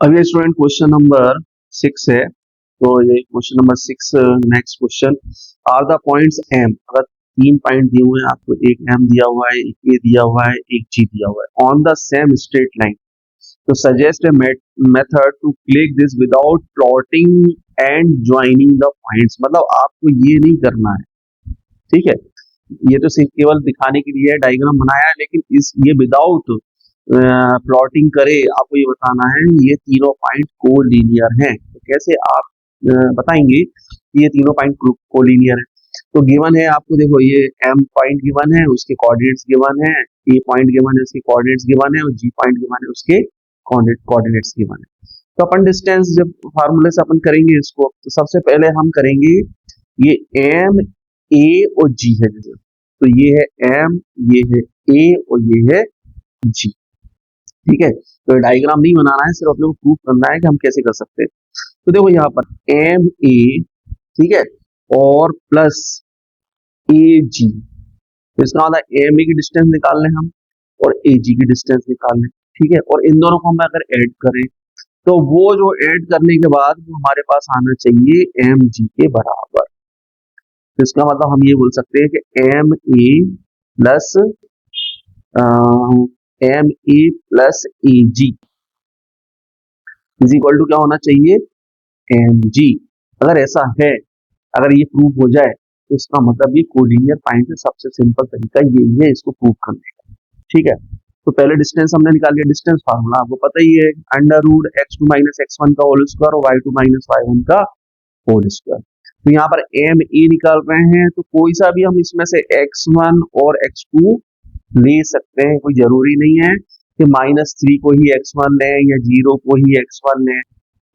अब ये student question number 6 है। तो ये question number 6 next question, are the points M, अगर 3 पॉइंट दिए हुए हैं आपको, एक एम दिया हुआ है, एक ए दिया हुआ है, एक जी दिया हुआ है, on the same straight line, तो suggest a method to click this without plotting and joining the points. मतलब आपको ये नहीं करना है, ठीक है, ये तो सिर्फ केवल दिखाने के लिए डायग्राम बनाया है, लेकिन इस ये विदाउट प्लॉटिंग करे आपको ये बताना है ये तीनों पॉइंट को लीनियर हैं। तो कैसे आप बताएंगे कि ये तीनों पॉइंट को लीनियर है? तो गिवन है आपको, देखो ये एम पॉइंट गिवन है, उसके कोऑर्डिनेट्स गिवन है, ए पॉइंट गिवन है, उसके कोऑर्डिनेट्स गिवन है, और जी पॉइंट गिवन है, उसके कोऑर्डिनेट्स गिवन है। तो अपन डिस्टेंस जब फार्मूले से अपन करेंगे इसको, तो सबसे पहले हम करेंगे ये एम, ए और जी है जैसे, तो ये है एम, ये है ए और ये है जी, ठीक है। तो डायग्राम नहीं बनाना है, सिर्फ अपने को प्रूफ करना है कि हम कैसे कर सकते हैं। तो देखो यहाँ पर एम ए, ठीक है, और प्लस ए जी, तो इसका मतलब एम ए की डिस्टेंस निकाल लें हम, और ए जी की डिस्टेंस निकाल लें, ठीक है। और इन दोनों को हम अगर ऐड करें, तो वो जो ऐड करने के बाद वो हमारे पास आना चाहिए एम जी के बराबर। तो इसका मतलब हम ये बोल सकते हैं कि M A plus M A plus A G is equal to क्या होना चाहिए, एम जी। अगर ऐसा है, अगर ये प्रूव हो जाए, तो इसका मतलब ये कोलिनियर पॉइंट है। सबसे सिंपल तरीका यही है इसको प्रूव करने का, ठीक है। तो पहले डिस्टेंस हमने निकाल लिया, डिस्टेंस फार्मूला आपको पता ही है, under root X two minus X one का होल स्क्वायर और Y two minus Y one का होल स्क्वायर। तो यहाँ पर एम ए निकाल रहे हैं, तो कोई सा भी हम इसमें से एक्स वन और एक्स टू ले सकते हैं, कोई जरूरी नहीं है कि -3 को ही x1 लें या 0 को ही x1 लें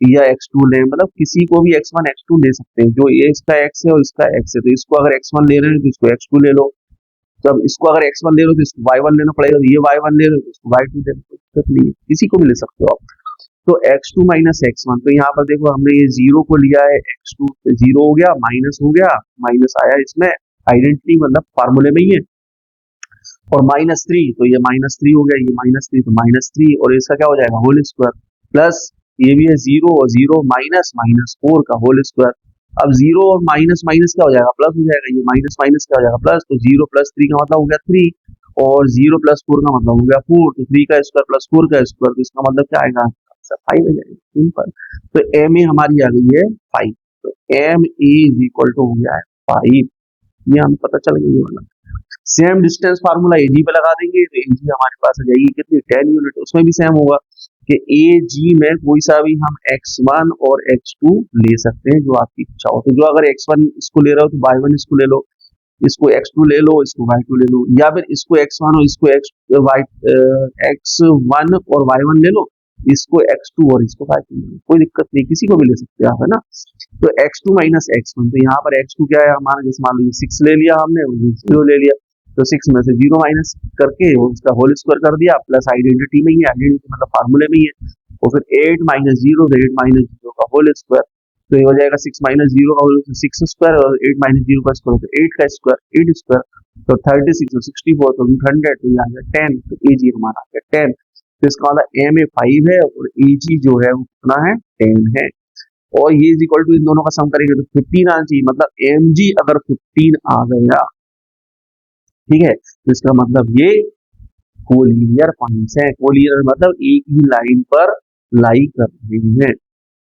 या x2 लें, मतलब किसी को भी x1 x2 ले सकते हैं। जो ये इसका x है और इसका x है, तो इसको अगर x1 ले रहे हैं तो इसको x2 ले लो, जब इसको अगर x1 ले लो तो इसको y1 लेना पड़ेगा, तो ये y1 ले लो तो इसको y2 ले लो, कोई दिक्कत नहीं है, किसी को भी ले सकते हो आप। तो x2 माइनस x1, तो यहाँ पर देखो हमने ये 0 को लिया है, x2 से 0 हो गया, माइनस हो गया, माइनस आया इसमें आइडेंटिटी, मतलब फार्मूले में ही है, और -3, तो ये -3 हो गया, ये -3 तो -3, और इसका क्या हो जाएगा होल स्क्वायर, प्लस ये भी है 0 और 0 माइनस -4 का होल स्क्वायर। अब 0 और माइनस माइनस क्या हो जाएगा, प्लस हो जाएगा, ये माइनस माइनस क्या हो जाएगा प्लस, तो 0 प्लस 3 का मतलब हो गया 3, और 0 प्लस 4 का मतलब हो गया 4, तो 3 का स्क्वायर प्लस 4 का स्क्वायर, तो इसका मतलब क्या आएगा, 5 आ जाएगा, सिंपल। तो एम ए हमारी आ गई है 5, तो M A is equal to हो गया है 5, ये हमें पता चल गया ये वाला। सेम डिस्टेंस फार्मूला एजी पे लगा देंगे, तो एजी हमारे पास आ जाएगी कितनी, 10 यूनिट। उसमें भी सेम होगा कि ए जी में कोई सा भी हम x1 और x2 ले सकते हैं, जो आपकी इच्छा हो। तो जो अगर x1 इसको ले रहे हो तो y1 इसको ले लो, इसको x2 ले लो, इसको y2 ले लो, या फिर इसको x1 और इसको x1 और y1 ले लो, इसको x2 और इसको y2 ले लो, कोई दिक्कत नहीं, किसी को भी ले सकते हैं आप, है ना। तो x2 माइनस x1, तो यहाँ पर x2 क्या है हमारा, जैसे मान लीजिए 6 ले लिया हमने, 0 ले लिया, तो 6 में से 0 माइनस करके उसका होल स्क्वायर कर दिया, प्लस आइडेंटिटी में ही, आइडेंटिटी मतलब फार्मूले में ही है, और फिर 8 माइनस 0, तो 8 माइनस 0 का होल स्क्वायर, तो ये हो जाएगा 6 माइनस 0 का होल 6 स्क्वायर, और 8 माइनस 0 का स्क्वायर तो 8 का स्क्वायर, 8 स्क्वायर, तो 36 तो 64, तो 100, तो ये आ गया 10, तो ए जी हमारा आ गया 10। तो इसका मतलब एम ए 5 है और ए जी जो है वो कितना है, 10 है, और ये इज इक्वल टू इन दोनों का सम करेंगे तो 15 आना चाहिए, मतलब एम जी अगर 15 आ गया, ठीक है, तो इसका मतलब ये कोलिनियर पॉइंट्स है। कोलिनियर मतलब एक ही लाइन पर लाई कर रहे हैं,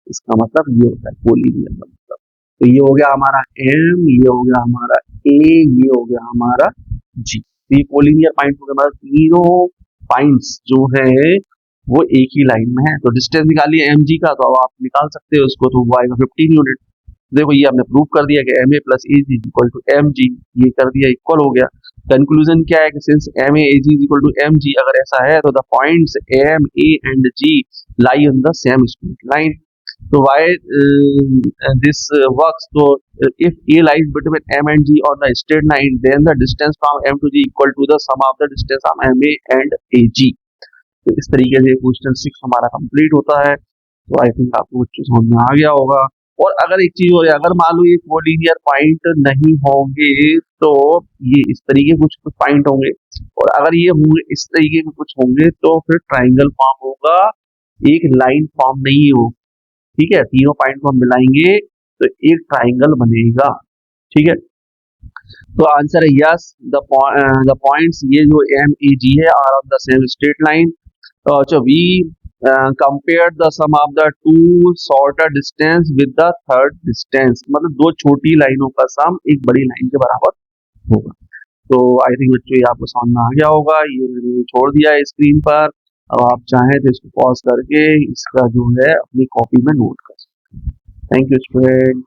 इसका मतलब ये होता है कोलिनियर का मतलब। तो ये हो गया हमारा एम, ये हो गया हमारा ए, ये हो गया हमारा जी, तो ये कोलिनियर पॉइंट हो गया, मतलब तीनों पॉइंट्स जो है वो एक ही लाइन में है। तो डिस्टेंस निकालिए एम जी का, तो अब आप निकाल सकते हो उसको, तो वो आएगा 15 यूनिट। देखो ये हमने प्रूव कर दिया कि M A plus A G equal to M G, ये कर दिया, इक्वल हो गया। कंक्लूजन क्या है कि since M A G equal to M G, अगर ऐसा है तो the points M A and G lie on the same straight line. तो वाई दिस वर्क्स, तो if A lies between M and G on the straight line, then the distance from M to G equal to the sum of the distance from M A and A G. तो इस तरीके से question 6 हमारा complete होता है। तो I think आपको कुछ समझ में आ गया होगा। और अगर एक चीज और है, अगर मान लो ये कोलिनियर पॉइंट नहीं होंगे, तो ये इस तरीके कुछ कुछ पॉइंट होंगे, और अगर ये होंगे इस तरीके के कुछ होंगे, तो फिर ट्राइंगल फॉर्म होगा एक लाइन फॉर्म नहीं हो, ठीक है, तीनों पॉइंट को हम मिलाएंगे तो एक ट्राइंगल बनेगा, ठीक है। तो आंसर है यस, द पॉइंट्स ये जो एम ए जी है are on the same straight line. तो we compare the sum of the two shorter distance with the third distance, मतलब दो छोटी लाइनों का सम एक बड़ी लाइन के बराबर होगा। तो आई थिंक बच्चों ये आपको समझ में आ गया होगा, ये मैंने छोड़ दिया है स्क्रीन पर। अब आप चाहें तो इसको पॉज करके इसका जो है अपनी कॉपी में नोट कर सकते हैं। Thank you student.